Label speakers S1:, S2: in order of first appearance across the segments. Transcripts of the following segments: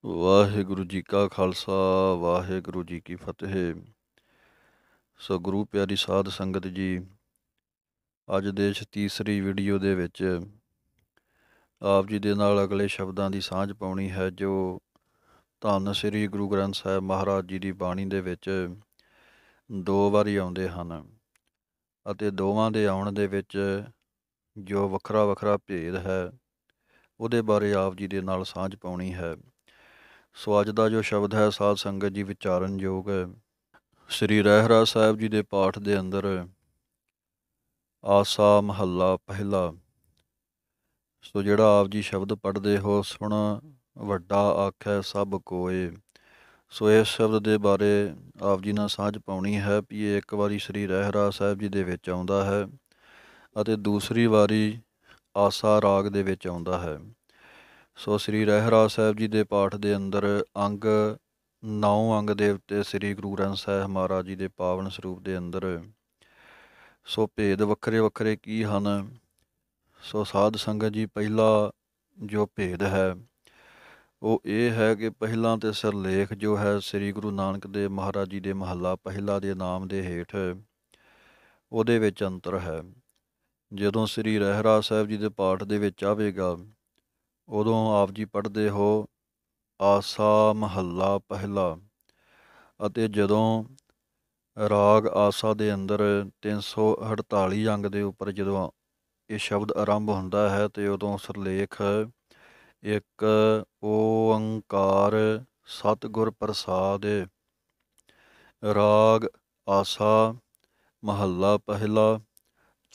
S1: ਵਾਹਿਗੁਰੂ ਜੀ ਕਾ ਖਾਲਸਾ ਵਾਹਿਗੁਰੂ ਜੀ ਕੀ ਫਤਿਹ। ਸੋ ਗੁਰੂ ਪਿਆਰੀ ਸਾਧ ਸੰਗਤ ਜੀ, ਅੱਜ ਦੇ ਇਸ ਤੀਸਰੀ ਵੀਡੀਓ ਦੇ ਵਿੱਚ ਆਪ ਜੀ ਦੇ ਨਾਲ ਅਗਲੇ ਸ਼ਬਦਾਂ ਦੀ ਸਾਂਝ ਪਾਉਣੀ ਹੈ ਜੋ ਧੰਨ ਸ੍ਰੀ ਗੁਰੂ ਗ੍ਰੰਥ ਸਾਹਿਬ ਮਹਾਰਾਜ ਜੀ ਦੀ ਬਾਣੀ ਦੇ ਵਿੱਚ ਦੋ ਵਾਰੀ ਆਉਂਦੇ ਹਨ ਅਤੇ ਦੋਵਾਂ ਦੇ ਆਉਣ ਦੇ ਵਿੱਚ ਜੋ ਵੱਖਰਾ ਵੱਖਰਾ ਭੇਦ ਹੈ ਉਹਦੇ ਬਾਰੇ ਆਪ ਜੀ ਦੇ ਨਾਲ ਸਾਂਝ ਪਾਉਣੀ ਹੈ। ਸੋ ਅੱਜ ਦਾ ਜੋ ਸ਼ਬਦ ਹੈ ਸਾਧ ਸੰਗਤ ਜੀ ਵਿਚਾਰਨ ਯੋਗ ਹੈ। ਸ੍ਰੀ ਰਹਿਰਾਸ ਸਾਹਿਬ ਜੀ ਦੇ ਪਾਠ ਦੇ ਅੰਦਰ ਆਸਾ ਮਹੱਲਾ ਪਹਿਲਾ। ਸੋ ਜਿਹੜਾ ਆਪ ਜੀ ਸ਼ਬਦ ਪੜ੍ਹਦੇ ਹੋ, ਸੁਣ ਵੱਡਾ ਆਖੈ ਸਭ ਕੋਏ। ਸੋ ਇਸ ਸ਼ਬਦ ਦੇ ਬਾਰੇ ਆਪ ਜੀ ਨਾਲ ਸਾਂਝ ਪਾਉਣੀ ਹੈ ਵੀ ਇਹ ਇੱਕ ਵਾਰੀ ਸ੍ਰੀ ਰਹਿਰਾਸ ਸਾਹਿਬ ਜੀ ਦੇ ਵਿੱਚ ਆਉਂਦਾ ਹੈ ਅਤੇ ਦੂਸਰੀ ਵਾਰੀ ਆਸਾ ਰਾਗ ਦੇ ਵਿੱਚ ਆਉਂਦਾ ਹੈ। ਸੋ ਸ੍ਰੀ ਰਹਿਰਾਸ ਸਾਹਿਬ ਜੀ ਦੇ ਪਾਠ ਦੇ ਅੰਦਰ ਅੰਗ 9 ਅੰਗ ਦੇ ਉੱਤੇ ਸ੍ਰੀ ਗੁਰੂ ਗ੍ਰੰਥ ਸਾਹਿਬ ਮਹਾਰਾਜ ਜੀ ਦੇ ਪਾਵਨ ਸਰੂਪ ਦੇ ਅੰਦਰ ਸੋ ਭੇਦ ਵੱਖਰੇ ਵੱਖਰੇ ਕੀ ਹਨ। ਸੋ ਸਾਧ ਸੰਗਤ ਜੀ, ਪਹਿਲਾ ਜੋ ਭੇਦ ਹੈ ਉਹ ਇਹ ਹੈ ਕਿ ਪਹਿਲਾਂ ਤੇ ਸਿਰਲੇਖ ਜੋ ਹੈ ਸ੍ਰੀ ਗੁਰੂ ਨਾਨਕ ਦੇਵ ਮਹਾਰਾਜ ਜੀ ਦੇ ਮਹੱਲਾ ਪਹਿਲਾ ਦੇ ਨਾਮ ਦੇ ਹੇਠ ਉਹਦੇ ਵਿੱਚ ਅੰਤਰ ਹੈ। ਜਦੋਂ ਸ੍ਰੀ ਰਹਿਰਾਸ ਸਾਹਿਬ ਜੀ ਦੇ ਪਾਠ ਦੇ ਵਿੱਚ ਆਵੇਗਾ ਉਦੋਂ ਆਪ ਜੀ ਪੜ੍ਹਦੇ ਹੋ ਆਸਾ ਮਹੱਲਾ ਪਹਿਲਾ, ਅਤੇ ਜਦੋਂ ਰਾਗ ਆਸਾ ਦੇ ਅੰਦਰ 348 ਅੰਗ ਦੇ ਉੱਪਰ ਜਦੋਂ ਇਹ ਸ਼ਬਦ ਆਰੰਭ ਹੁੰਦਾ ਹੈ ਤੇ ਉਦੋਂ ਸਿਰਲੇਖ ਇੱਕ ਓੰਕਾਰ ਸਤਿਗੁਰ ਪ੍ਰਸਾਦ। ਰਾਗ ਆਸਾ ਮਹੱਲਾ ਪਹਿਲਾ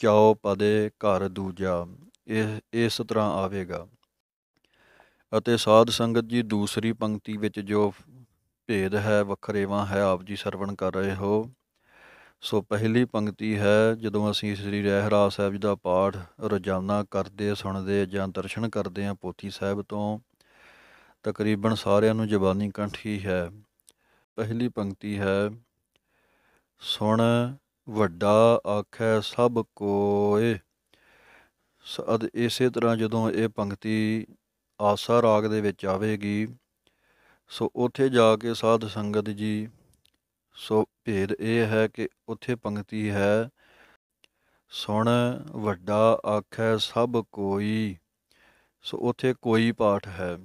S1: ਚੌ ਪਦੇ ਘਰ ਦੂਜਾ, ਇਹ ਇਸ ਤਰ੍ਹਾਂ ਆਵੇਗਾ। ਅਤੇ ਸਾਧ ਸੰਗਤ ਜੀ, ਦੂਸਰੀ ਪੰਕਤੀ ਵਿੱਚ ਜੋ ਭੇਦ ਹੈ, ਵੱਖਰੇਵਾਂ ਹੈ, ਆਪ ਜੀ ਸਰਵਣ ਕਰ ਰਹੇ ਹੋ। ਸੋ ਪਹਿਲੀ ਪੰਕਤੀ ਹੈ, ਜਦੋਂ ਅਸੀਂ ਸ੍ਰੀ ਰਹਿਰਾਸ ਸਾਹਿਬ ਜੀ ਦਾ ਪਾਠ ਰੋਜ਼ਾਨਾ ਕਰਦੇ ਸੁਣਦੇ ਜਾਂ ਦਰਸ਼ਨ ਕਰਦੇ ਹਾਂ ਪੋਥੀ ਸਾਹਿਬ ਤੋਂ, ਤਕਰੀਬਨ ਸਾਰਿਆਂ ਨੂੰ ਜ਼ਬਾਨੀ ਕੰਠ ਹੀ ਹੈ। ਪਹਿਲੀ ਪੰਕਤੀ ਹੈ, ਸੁਣ ਵੱਡਾ ਆਖੈ ਸਭ ਕੋਏ। ਇਸੇ ਤਰ੍ਹਾਂ ਜਦੋਂ ਇਹ ਪੰਕਤੀ ਆਸਾ ਰਾਗ ਦੇ ਵਿੱਚ ਆਵੇਗੀ ਸੋ ਉੱਥੇ ਜਾ ਕੇ ਸਾਧ ਸੰਗਤ ਜੀ, ਸੋ ਭੇਦ ਇਹ ਹੈ ਕਿ ਉੱਥੇ ਪੰਕਤੀ ਹੈ ਸੁਣ ਵੱਡਾ ਆਖੈ ਸਭ ਕੋਈ। ਸੋ ਉੱਥੇ ਕੋਈ ਪਾਠ ਹੈ।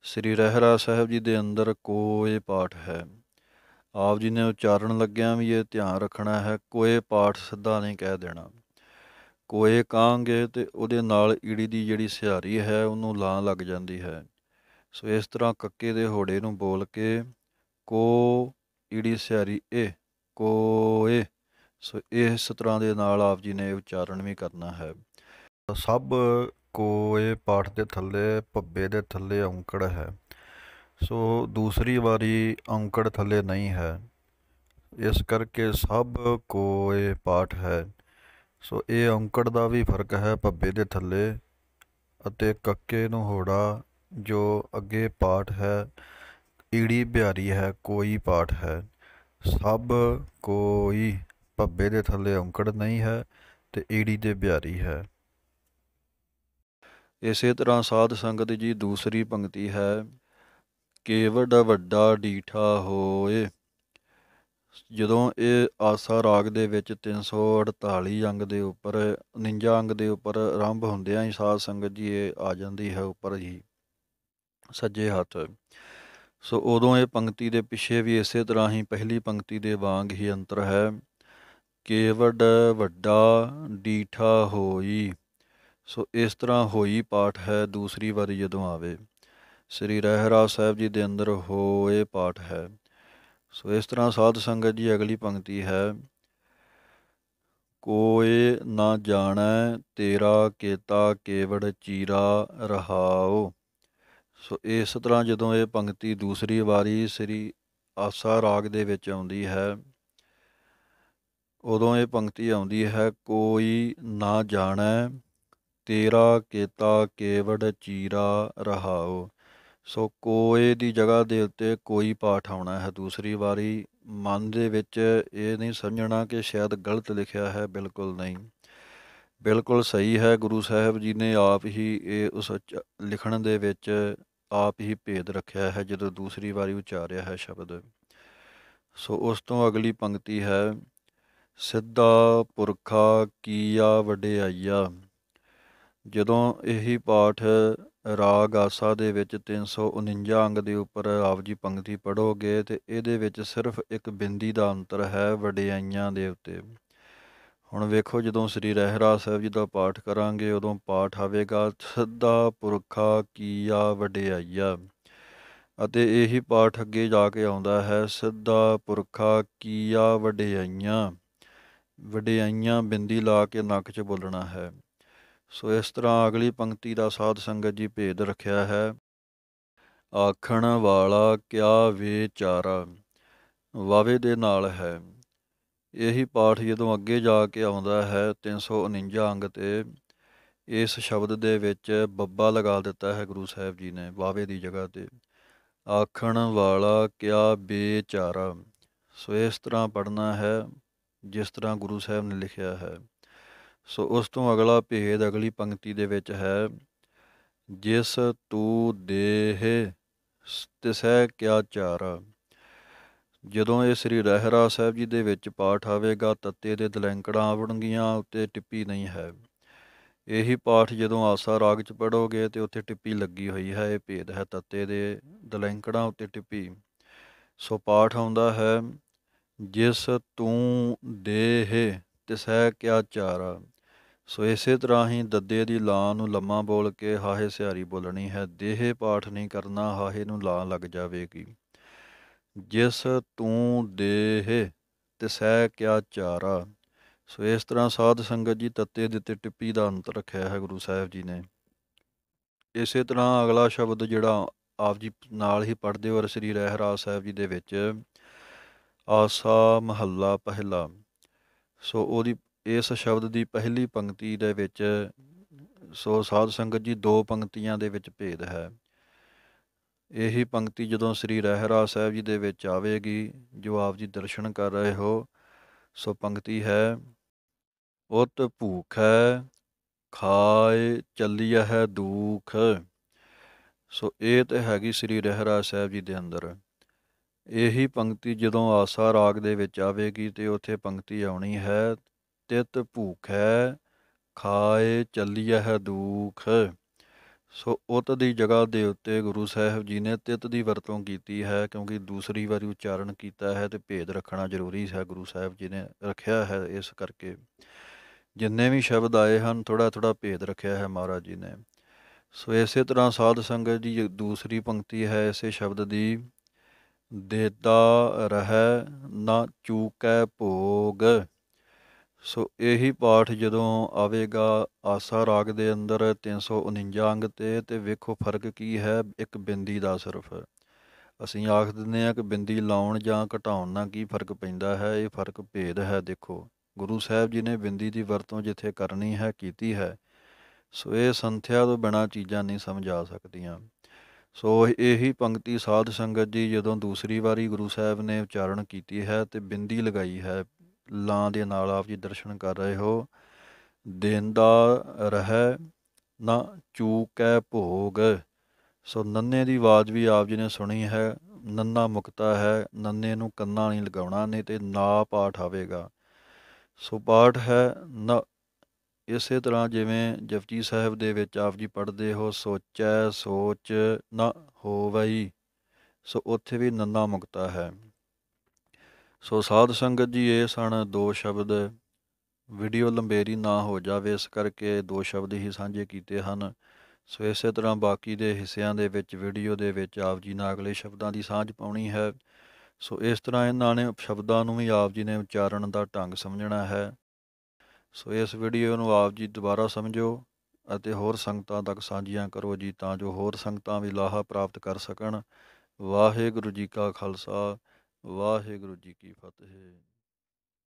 S1: ਸ੍ਰੀ ਰਹਿਰਾਸ ਸਾਹਿਬ ਜੀ ਦੇ ਅੰਦਰ ਕੋਏ ਪਾਠ ਹੈ। ਆਪ ਜੀ ਨੇ ਉਚਾਰਨ ਲੱਗਿਆਂ ਵੀ ਇਹ ਧਿਆਨ ਰੱਖਣਾ ਹੈ, ਕੋਏ ਪਾਠ ਸਿੱਧਾ ਨਹੀਂ ਕਹਿ ਦੇਣਾ। ਕੋਏ ਕਹਾਂਗੇ ਤੇ ਉਹਦੇ ਨਾਲ ਈੜੀ ਦੀ ਜਿਹੜੀ ਸਿਹਾਰੀ ਹੈ ਉਹਨੂੰ ਲਾਂ ਲੱਗ ਜਾਂਦੀ ਹੈ। ਸੋ ਇਸ ਤਰ੍ਹਾਂ ਕੱਕੇ ਦੇ ਹੋੜੇ ਨੂੰ ਬੋਲ ਕੇ ਕੋ ਈੜੀ ਸਿਹਾਰੀ ਇਹ ਕੋਏ, ਸੋ ਇਸ ਤਰ੍ਹਾਂ ਦੇ ਨਾਲ ਆਪ ਜੀ ਨੇ ਉਚਾਰਨ ਵੀ ਕਰਨਾ ਹੈ। ਸਭ ਕੋਏ ਪਾਠ ਦੇ ਥੱਲੇ ਭੱਬੇ ਦੇ ਥੱਲੇ ਔਂਕੜ ਹੈ। ਸੋ ਦੂਸਰੀ ਵਾਰੀ ਔਂਕੜ ਥੱਲੇ ਨਹੀਂ ਹੈ, ਇਸ ਕਰਕੇ ਸਭ ਕੋਏ ਪਾਠ ਹੈ। ਸੋ ਇਹ ਔਂਕੜ ਦਾ ਵੀ ਫਰਕ ਹੈ ਭੱਬੇ ਦੇ ਥੱਲੇ ਅਤੇ ਕੱਕੇ ਨੂੰ ਹੋੜਾ ਜੋ ਅੱਗੇ ਪਾਠ ਹੈ, ਈੜੀ ਬਿਹਾਰੀ ਹੈ, ਕੋਈ ਪਾਠ ਹੈ। ਸਭ ਕੋਈ ਭੱਬੇ ਦੇ ਥੱਲੇ ਔਂਕੜ ਨਹੀਂ ਹੈ ਤੇ ਈੜੀ ਦੇ ਬਿਹਾਰੀ ਹੈ। ਇਸੇ ਤਰ੍ਹਾਂ ਸਾਧ ਸੰਗਤ ਜੀ, ਦੂਸਰੀ ਪੰਕਤੀ ਹੈ ਕੇਵਡ ਵੱਡਾ ਡੀਠਾ ਹੋਏ। ਜਦੋਂ ਇਹ ਆਸਾ ਰਾਗ ਦੇ ਵਿੱਚ 348 ਅੰਗ ਦੇ ਉੱਪਰ 49 ਅੰਗ ਦੇ ਉੱਪਰ ਆਰੰਭ ਹੁੰਦਿਆਂ ਹੀ ਸਾਧ ਸੰਗਤ ਜੀ ਇਹ ਆ ਜਾਂਦੀ ਹੈ ਉੱਪਰ ਹੀ ਸੱਜੇ ਹੱਥ। ਸੋ ਉਦੋਂ ਇਹ ਪੰਕਤੀ ਦੇ ਪਿੱਛੇ ਵੀ ਇਸੇ ਤਰ੍ਹਾਂ ਹੀ ਪਹਿਲੀ ਪੰਕਤੀ ਦੇ ਵਾਂਗ ਹੀ ਅੰਤਰ ਹੈ। ਕੇਵਡ ਵੱਡਾ ਡੀਠਾ ਹੋਈ। ਸੋ ਇਸ ਤਰ੍ਹਾਂ ਹੋਈ ਪਾਠ ਹੈ ਦੂਸਰੀ ਵਾਰੀ ਜਦੋਂ ਆਵੇ। ਸ੍ਰੀ ਰਹਿਰਾਸ ਸਾਹਿਬ ਜੀ ਦੇ ਅੰਦਰ ਹੋਏ ਪਾਠ ਹੈ। ਸੋ ਇਸ ਤਰ੍ਹਾਂ ਸਾਧ ਸੰਗਤ ਜੀ, ਅਗਲੀ ਪੰਕਤੀ ਹੈ ਕੋਏ ਨਾ ਜਾਣੈ ਤੇਰਾ ਕੀਤਾ ਕੇਵੜ ਚੀਰਾ ਰਹਾਓ। ਸੋ ਇਸ ਤਰ੍ਹਾਂ ਜਦੋਂ ਇਹ ਪੰਕਤੀ ਦੂਸਰੀ ਵਾਰੀ ਸ੍ਰੀ ਆਸਾ ਰਾਗ ਦੇ ਵਿੱਚ ਆਉਂਦੀ ਹੈ ਉਦੋਂ ਇਹ ਪੰਕਤੀ ਆਉਂਦੀ ਹੈ ਕੋਈ ਨਾ ਜਾਣੈ ਤੇਰਾ ਕੀਤਾ ਕੇਵੜ ਚੀਰਾ ਰਹਾਓ। ਸੋ ਕੋਏ ਦੀ ਜਗ੍ਹਾ ਦੇ ਉੱਤੇ ਕੋਈ ਪਾਠ ਆਉਣਾ ਹੈ ਦੂਸਰੀ ਵਾਰੀ। ਮਨ ਦੇ ਵਿੱਚ ਇਹ ਨਹੀਂ ਸਮਝਣਾ ਕਿ ਸ਼ਾਇਦ ਗਲਤ ਲਿਖਿਆ ਹੈ, ਬਿਲਕੁਲ ਨਹੀਂ, ਬਿਲਕੁਲ ਸਹੀ ਹੈ। ਗੁਰੂ ਸਾਹਿਬ ਜੀ ਨੇ ਆਪ ਹੀ ਇਹ ਉਸ ਲਿਖਣ ਦੇ ਵਿੱਚ ਆਪ ਹੀ ਭੇਦ ਰੱਖਿਆ ਹੈ ਜਦੋਂ ਦੂਸਰੀ ਵਾਰੀ ਉਚਾਰਿਆ ਹੈ ਸ਼ਬਦ। ਸੋ ਉਸ ਤੋਂ ਅਗਲੀ ਪੰਕਤੀ ਹੈ, ਸਿੱਧਾ ਪੁਰਖਾ ਕੀਆ ਵਡਿਆਈਆ। ਜਦੋਂ ਇਹੀ ਪਾਠ ਰਾਗ ਆਸਾ ਦੇ ਵਿੱਚ 349 ਅੰਗ ਦੇ ਉੱਪਰ ਆਪ ਜੀ ਪੰਕਤੀ ਪੜ੍ਹੋਗੇ ਤੇ ਇਹਦੇ ਵਿੱਚ ਸਿਰਫ ਇੱਕ ਬਿੰਦੀ ਦਾ ਅੰਤਰ ਹੈ ਵਡਿਆਈਆਂ ਦੇ ਉੱਤੇ। ਹੁਣ ਵੇਖੋ, ਜਦੋਂ ਸ੍ਰੀ ਰਹਿਰਾਸ ਸਾਹਿਬ ਜੀ ਦਾ ਪਾਠ ਕਰਾਂਗੇ ਉਦੋਂ ਪਾਠ ਆਵੇਗਾ ਸਿੱਧਾ ਪੁਰਖਾ ਕੀਆ ਵਡਿਆਈਆ, ਅਤੇ ਇਹੀ ਪਾਠ ਅੱਗੇ ਜਾ ਕੇ ਆਉਂਦਾ ਹੈ ਸਿੱਧਾ ਪੁਰਖਾ ਕੀਆ ਵਡਿਆਈਆਂ। ਵਡਿਆਈਆਂ ਬਿੰਦੀ ਲਾ ਕੇ ਨੱਕ 'ਚ ਬੋਲਣਾ ਹੈ। ਸੋ ਇਸ ਤਰ੍ਹਾਂ ਅਗਲੀ ਪੰਕਤੀ ਦਾ ਸਾਧ ਸੰਗਤ ਜੀ ਭੇਦ ਰੱਖਿਆ ਹੈ, ਆਖਣ ਵਾਲਾ ਕਿਆ ਵਿਚਾਰਾ, ਵਾਵੇ ਦੇ ਨਾਲ ਹੈ। ਇਹੀ ਪਾਠ ਜਦੋਂ ਅੱਗੇ ਜਾ ਕੇ ਆਉਂਦਾ ਹੈ 349 ਅੰਗ ਤੇ, ਇਸ ਸ਼ਬਦ ਦੇ ਵਿੱਚ ਬੱਬਾ ਲਗਾ ਦਿੱਤਾ ਹੈ ਗੁਰੂ ਸਾਹਿਬ ਜੀ ਨੇ ਵਾਵੇ ਦੀ ਜਗ੍ਹਾ ਤੇ, ਆਖਣ ਵਾਲਾ ਕਿਆ ਵਿਚਾਰਾ। ਸੋ ਇਸ ਤਰ੍ਹਾਂ ਪੜ੍ਹਨਾ ਹੈ ਜਿਸ ਤਰ੍ਹਾਂ ਗੁਰੂ ਸਾਹਿਬ ਨੇ ਲਿਖਿਆ ਹੈ। ਸੋ ਉਸ ਤੋਂ ਅਗਲਾ ਭੇਦ ਅਗਲੀ ਪੰਕਤੀ ਦੇ ਵਿੱਚ ਹੈ, ਜਿਸ ਤੂੰ ਦੇਹ ਤਿਸੈ ਕਿਆ ਚਾਰਾ। ਜਦੋਂ ਇਹ ਸ੍ਰੀ ਰਹਿਰਾਸ ਸਾਹਿਬ ਜੀ ਦੇ ਵਿੱਚ ਪਾਠ ਆਵੇਗਾ ਤੱਤੇ ਦੇ ਦਲੈਂਕੜਾਂ ਆਵਣਗੀਆਂ, ਉੱਤੇ ਟਿੱਪੀ ਨਹੀਂ ਹੈ। ਇਹੀ ਪਾਠ ਜਦੋਂ ਆਸਾ ਰਾਗ 'ਚ ਪੜ੍ਹੋਗੇ ਤੇ ਉੱਥੇ ਟਿੱਪੀ ਲੱਗੀ ਹੋਈ ਹੈ। ਇਹ ਭੇਦ ਹੈ ਤੱਤੇ ਦੇ ਦਲੈਂਕੜਾਂ ਉੱਤੇ ਟਿੱਪੀ। ਸੋ ਪਾਠ ਆਉਂਦਾ ਹੈ, ਜਿਸ ਤੂੰ ਦੇਹ ਤਿਸੈ ਕਿਆ ਚਾਰਾ। ਸੋ ਇਸੇ ਤਰ੍ਹਾਂ ਹੀ ਦੱਦੇ ਦੀ ਲਾਂ ਨੂੰ ਲੰਮਾ ਬੋਲ ਕੇ ਹਾਹੇ ਸਿਹਾਰੀ ਬੋਲਣੀ ਹੈ। ਦੇਹ ਪਾਠ ਨਹੀਂ ਕਰਨਾ, ਹਾਹੇ ਨੂੰ ਲਾਂ ਲੱਗ ਜਾਵੇਗੀ। ਜਿਸ ਤੂੰ ਦੇਹ ਤਿਸੈ ਕਿਆ ਚਾਰਾ। ਸੋ ਇਸ ਤਰ੍ਹਾਂ ਸਾਧ ਸੰਗਤ ਜੀ ਤੱਤੇ ਦੇ ਉੱਤੇ ਟਿੱਪੀ ਦਾ ਅੰਤਰ ਰੱਖਿਆ ਹੈ ਗੁਰੂ ਸਾਹਿਬ ਜੀ ਨੇ। ਇਸੇ ਤਰ੍ਹਾਂ ਅਗਲਾ ਸ਼ਬਦ ਜਿਹੜਾ ਆਪ ਜੀ ਨਾਲ ਹੀ ਪੜ੍ਹਦੇ ਹੋ ਸ੍ਰੀ ਰਹਿਰਾਸ ਸਾਹਿਬ ਜੀ ਦੇ ਵਿੱਚ, ਆਸਾ ਮਹੱਲਾ ਪਹਿਲਾ। ਸੋ ਉਹਦੀ ਇਸ ਸ਼ਬਦ ਦੀ ਪਹਿਲੀ ਪੰਕਤੀ ਦੇ ਵਿੱਚ ਸੋ ਸਾਧ ਸੰਗਤ ਜੀ ਦੋ ਪੰਕਤੀਆਂ ਦੇ ਵਿੱਚ ਭੇਦ ਹੈ। ਇਹੀ ਪੰਕਤੀ ਜਦੋਂ ਸ੍ਰੀ ਰਹਿਰਾਸ ਸਾਹਿਬ ਜੀ ਦੇ ਵਿੱਚ ਆਵੇਗੀ ਜੋ ਆਪ ਜੀ ਦਰਸ਼ਨ ਕਰ ਰਹੇ ਹੋ, ਸੋ ਪੰਕਤੀ ਹੈ, ਉਤ ਭੂਖੈ ਖਾਏ ਚੱਲੀਐ ਦੂਖ। ਸੋ ਇਹ ਤੇ ਹੈਗੀ ਸ੍ਰੀ ਰਹਿਰਾਸ ਸਾਹਿਬ ਜੀ ਦੇ ਅੰਦਰ। ਇਹੀ ਪੰਕਤੀ ਜਦੋਂ ਆਸਾ ਰਾਗ ਦੇ ਵਿੱਚ ਆਵੇਗੀ ਤੇ ਉੱਥੇ ਪੰਕਤੀ ਆਉਣੀ ਹੈ, ਤਿਤ ਭੂਖੈ ਖਾਏ ਚੱਲੀਐ ਦੂਖ। ਸੋ ਉਤ ਦੀ ਜਗ੍ਹਾ ਦੇ ਉੱਤੇ ਗੁਰੂ ਸਾਹਿਬ ਜੀ ਨੇ ਤਿਤ ਦੀ ਵਰਤੋਂ ਕੀਤੀ ਹੈ, ਕਿਉਂਕਿ ਦੂਸਰੀ ਵਾਰੀ ਉਚਾਰਨ ਕੀਤਾ ਹੈ ਤੇ ਭੇਦ ਰੱਖਣਾ ਜ਼ਰੂਰੀ ਹੈ। ਗੁਰੂ ਸਾਹਿਬ ਜੀ ਨੇ ਰੱਖਿਆ ਹੈ, ਇਸ ਕਰਕੇ ਜਿੰਨੇ ਵੀ ਸ਼ਬਦ ਆਏ ਹਨ ਥੋੜ੍ਹਾ ਥੋੜ੍ਹਾ ਭੇਦ ਰੱਖਿਆ ਹੈ ਮਹਾਰਾਜ ਜੀ ਨੇ। ਸੋ ਇਸੇ ਤਰ੍ਹਾਂ ਸਾਧ ਸੰਗਤ ਜੀ ਦੂਸਰੀ ਪੰਕਤੀ ਹੈ ਇਸੇ ਸ਼ਬਦ ਦੀ, ਦੇਦਾ ਰਹਿ ਨਾ ਚੂਕੈ ਭੋਗ। ਸੋ ਇਹੀ ਪਾਠ ਜਦੋਂ ਆਵੇਗਾ ਆਸਾ ਰਾਗ ਦੇ ਅੰਦਰ 349 ਅੰਗ ਤੇ ਵੇਖੋ ਫਰਕ ਕੀ ਹੈ, ਇੱਕ ਬਿੰਦੀ ਦਾ ਸਿਰਫ। ਅਸੀਂ ਆਖ ਦਿੰਦੇ ਹਾਂ ਕਿ ਬਿੰਦੀ ਲਾਉਣ ਜਾਂ ਘਟਾਉਣ ਨਾਲ ਕੀ ਫਰਕ ਪੈਂਦਾ ਹੈ, ਇਹ ਫਰਕ ਭੇਦ ਹੈ। ਦੇਖੋ ਗੁਰੂ ਸਾਹਿਬ ਜੀ ਨੇ ਬਿੰਦੀ ਦੀ ਵਰਤੋਂ ਜਿੱਥੇ ਕਰਨੀ ਹੈ ਕੀਤੀ ਹੈ। ਸੋ ਇਹ ਸੰਥਿਆ ਤੋਂ ਬਿਨਾਂ ਚੀਜ਼ਾਂ ਨਹੀਂ ਸਮਝ ਆ ਸਕਦੀਆਂ। ਸੋ ਇਹੀ ਪੰਕਤੀ ਸਾਧ ਸੰਗਤ ਜੀ ਜਦੋਂ ਦੂਸਰੀ ਵਾਰੀ ਗੁਰੂ ਸਾਹਿਬ ਨੇ ਉਚਾਰਨ ਕੀਤੀ ਹੈ ਤੇ ਬਿੰਦੀ ਲਗਾਈ ਹੈ ਲਾਂ ਦੇ ਨਾਲ, ਆਪ ਜੀ ਦਰਸ਼ਨ ਕਰ ਰਹੇ ਹੋ, ਦੇਂਦਾ ਰਹਿ ਨਾ ਚੂਕੈ ਭੋਗ। ਸੋ ਨੰਨੇ ਦੀ ਆਵਾਜ਼ ਵੀ ਆਪ ਜੀ ਨੇ ਸੁਣੀ ਹੈ, ਨੰਨਾ ਮੁਕਤਾ ਹੈ, ਨੰਨੇ ਨੂੰ ਕੰਨਾ ਨਹੀਂ ਲਗਾਉਣਾ, ਨਹੀਂ ਤੇ ਨਾ ਪਾਠ ਆਵੇਗਾ। ਸੋ ਪਾਠ ਹੈ ਨ। ਇਸੇ ਤਰ੍ਹਾਂ ਜਿਵੇਂ ਜਪਜੀ ਸਾਹਿਬ ਦੇ ਵਿੱਚ ਆਪ ਜੀ ਪੜ੍ਹਦੇ ਹੋ, ਸੋਚੈ ਸੋਚ ਨਾ ਹੋਵਈ। ਸੋ ਉੱਥੇ ਵੀ ਨੰਨਾ ਮੁਕਤਾ ਹੈ। ਸੋ ਸਾਧ ਸੰਗਤ ਜੀ ਇਹ ਸਨ ਦੋ ਸ਼ਬਦ। ਵੀਡੀਓ ਲੰਬੇਰੀ ਨਾ ਹੋ ਜਾਵੇ ਇਸ ਕਰਕੇ ਦੋ ਸ਼ਬਦ ਹੀ ਸਾਂਝੇ ਕੀਤੇ ਹਨ। ਸੋ ਇਸੇ ਤਰ੍ਹਾਂ ਬਾਕੀ ਦੇ ਹਿੱਸਿਆਂ ਦੇ ਵਿੱਚ ਵੀਡੀਓ ਦੇ ਵਿੱਚ ਆਪ ਜੀ ਨਾਲ ਅਗਲੇ ਸ਼ਬਦਾਂ ਦੀ ਸਾਂਝ ਪਾਉਣੀ ਹੈ। ਸੋ ਇਸ ਤਰ੍ਹਾਂ ਇਹਨਾਂ ਨੇ ਸ਼ਬਦਾਂ ਨੂੰ ਵੀ ਆਪ ਜੀ ਨੇ ਉਚਾਰਨ ਦਾ ਢੰਗ ਸਮਝਣਾ ਹੈ। ਸੋ ਇਸ ਵੀਡੀਓ ਨੂੰ ਆਪ ਜੀ ਦੁਬਾਰਾ ਸਮਝੋ ਅਤੇ ਹੋਰ ਸੰਗਤਾਂ ਤੱਕ ਸਾਂਝੀਆਂ ਕਰੋ ਜੀ, ਤਾਂ ਜੋ ਹੋਰ ਸੰਗਤਾਂ ਵੀ ਲਾਹਾ ਪ੍ਰਾਪਤ ਕਰ ਸਕਣ। ਵਾਹਿਗੁਰੂ ਜੀ ਕਾ ਖਾਲਸਾ, ਵਾਹਿਗੁਰੂ ਜੀ ਕੀ ਫਤਿਹ।